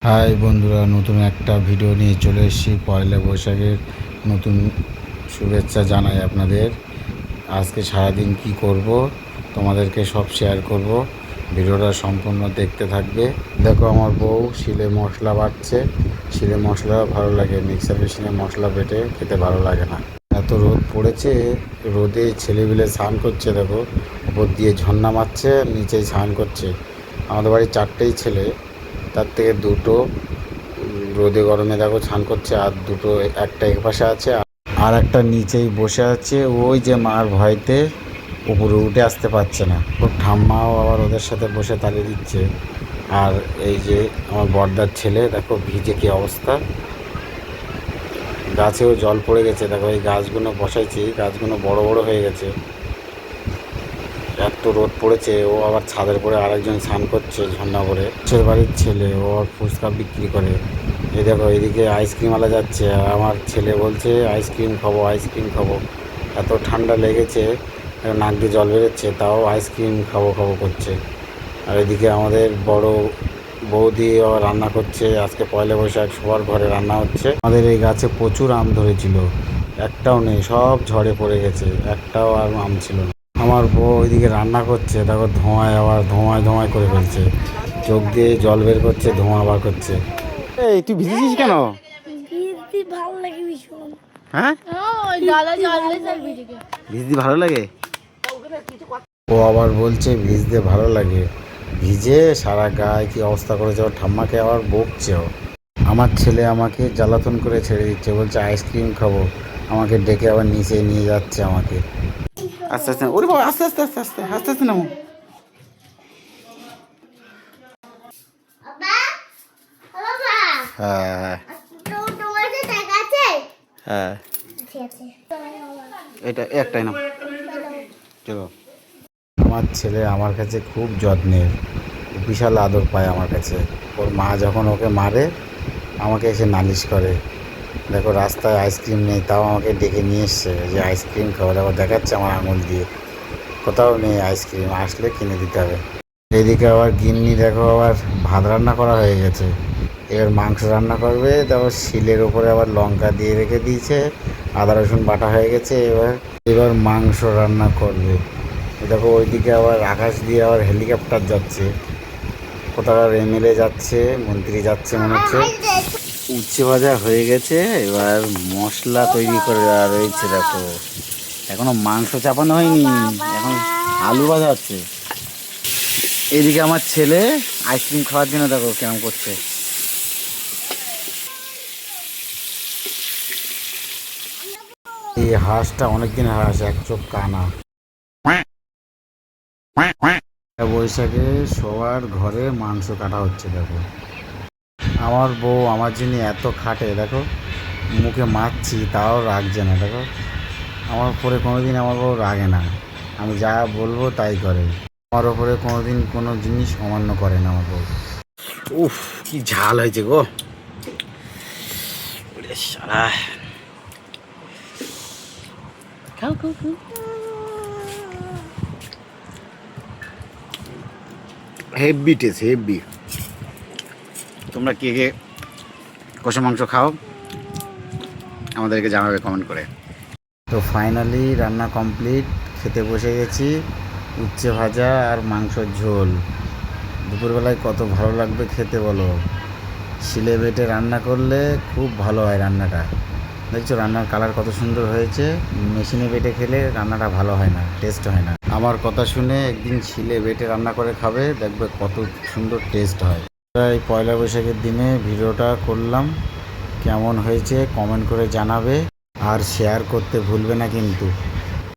High বন্ধুরা, নতুন একটা ভিডিও নিয়ে চলে এসেছি। পয়লা বৈশাখের নতুন শুভেচ্ছা জানাই আপনাদের। আজকে সারাদিন কি করব তোমাদেরকে সব শেয়ার করব। ভিডিওটা সম্পূর্ণ দেখতে থাকবে। দেখো, আমার বউ শিলে মশলা বাটছে। শিলে মশলা ভালো লাগে, মিক্সার মেশিনে মশলা বেটে খেতে ভালো লাগে না। এত রোদ পড়েছে, রোদে ছেলেপিলে স্নান করছে। দেখো, উপর দিয়ে ঝর্ণা মারছে, নিচেই স্নান করছে। আমাদের বাড়ির 4টেই ছেলে, তার থেকে দুটো রোদে গরমে দেখো স্নান করছে, আর দুটো একটা এক পাশে আছে আর একটা নিচেই বসে আছে। ওই যে মার ভয়তে উপরে উঠে আসতে পারছে না। ওর ঠাম্মাও আবার ওদের সাথে বসে তালি দিচ্ছে। আর এই যে আমার বড়দার ছেলে, দেখো ভিজে কী অবস্থা। গাছেও জল পড়ে গেছে। দেখো, এই গাছগুলো বসাইছি, গাছগুলো বড় বড় হয়ে গেছে। এত রোদ পড়েছে। ও আবার ছাদের পরে আরেকজন স্নান করছে ঝর্ণা করে। সে বাড়ির ছেলে, ও আর ফুচকা বিক্রি করে। এই দেখো, এদিকে আইসক্রিমওয়ালা যাচ্ছে, আর আমার ছেলে বলছে আইসক্রিম খাবো, আইসক্রিম খাবো। এত ঠান্ডা লেগেছে, নাক দিয়ে জল বেরোচ্ছে, তাও আইসক্রিম খাবো খাবো করছে। আর এদিকে আমাদের বড় বৌদি রান্না করছে। আজকে পয়লা বৈশাখ, সবার ঘরে রান্না হচ্ছে। আমাদের এই গাছে প্রচুর আম ধরেছিল, একটাও নেই, সব ঝড়ে পড়ে গেছে, একটাও আর আম ছিল না। আমার বউ ওইদিকে রান্না করছে, দেখো ধোঁয়ায় আবার ধোঁয়ায় করে ফেলছে। চোখ দিয়ে জল বের করছে, ধোঁয়া বার করছে। এই তুই ভিজেছিস কেন? ভিজতে ভালো লাগে ভীষণ। হ্যাঁ, ভিজতে ভালো লাগে। ও আবার বলছে ভিজতে ভালো লাগে। ভিজে সারা গায়ে কি অবস্থা করেছে। ওর ঠাম্মাকে আবার বকছেও। আমার ছেলে আমাকে জ্বালাতন করে ছেড়ে দিচ্ছে, বলছে আইসক্রিম খাবো। আমাকে ডেকে আবার নিচে নিয়ে যাচ্ছে আমাকে। আস্তে আস্তে, ওরে বাবা, আস্তে আস্তে আস্তে আস্তে আস্তে আস্তে নামো। হ্যাঁ হ্যাঁ, এটা একটাই নাও। চলো। আমার ছেলে আমার কাছে খুব যত্নের, বিশাল আদর পায় আমার কাছে। ওর মা যখন ওকে মারে, আমাকে এসে নালিশ করে। দেখো, রাস্তায় আইসক্রিম নেই, তাও আমাকে ডেকে নিয়ে এসছে যে আইসক্রিম খাবো। আবার দেখাচ্ছে আমার আঙুল দিয়ে, কোথাও নেই আইসক্রিম, আসলে কিনে দিতে হবে। এদিকে আবার গিন্নি দেখো, আবার ভাত রান্না করা হয়ে গেছে। এবার মাংস রান্না করবে। তারপর শিলের ওপরে আবার লঙ্কা দিয়ে রেখে দিয়েছে, আদা রসুন বাটা হয়ে গেছে। এবার মাংস রান্না করবে। দেখো, ওইদিকে আবার আকাশ দিয়ে আবার হেলিকপ্টার যাচ্ছে। কোথাও এমএলএ যাচ্ছে, মন্ত্রী যাচ্ছে মনে হচ্ছে। উচ্ছে ভাজা হয়ে গেছে, এবার মশলা তৈরি করে রয়েছে। দেখো, এখনো মাংস চাপানো হয়নি, এখন আলু ভাজা হচ্ছে। এদিকে আমার ছেলে আইসক্রিম খাওয়ার জন্য দেখো কেমন করছে। এই হাঁসটা অনেকদিন হাঁস, এক চোখ কানা। বৈশাখে সবার ঘরে মাংস কাটা হচ্ছে। দেখো, আমার বউ আমার জন্য এত খাটে। দেখো, মুখে মারছি তাও রাগছে না। দেখো, আমার উপরে কোনোদিন আমার বউ রাগে না, আমি যা বলবো তাই করে। আমার ওপরে কোনোদিন কোনো জিনিস অমান্য করে না আমার বউ। উফ, কি ঝাল হয়েছে গো। সারা খাও খাও খাও। Heavy taste, heavy. তোমরা কে কে কষা মাংস খাও আমাদেরকে জানাবে কমেন্ট করে। তো ফাইনালি রান্না কমপ্লিট, খেতে বসে গেছি। উচ্ছে ভাজা আর মাংসর ঝোল। দুপুরবেলায় কত ভালো লাগবে খেতে বলো। শিলে বেটে রান্না করলে খুব ভালো হয় রান্নাটা। দেখছো রান্নার কালার কত সুন্দর হয়েছে। মেশিনে বেটে খেলে রান্নাটা ভালো হয় না, টেস্ট হয় না। আমার কথা শুনে একদিন শিলে বেটে রান্না করে খাবে, দেখবে কত সুন্দর টেস্ট হয়। এই পয়লা বৈশাখের দিনে ভিডিওটা করলাম, কেমন হয়েছে কমেন্ট করে জানাবে। আর শেয়ার করতে ভুলবে না কিন্তু।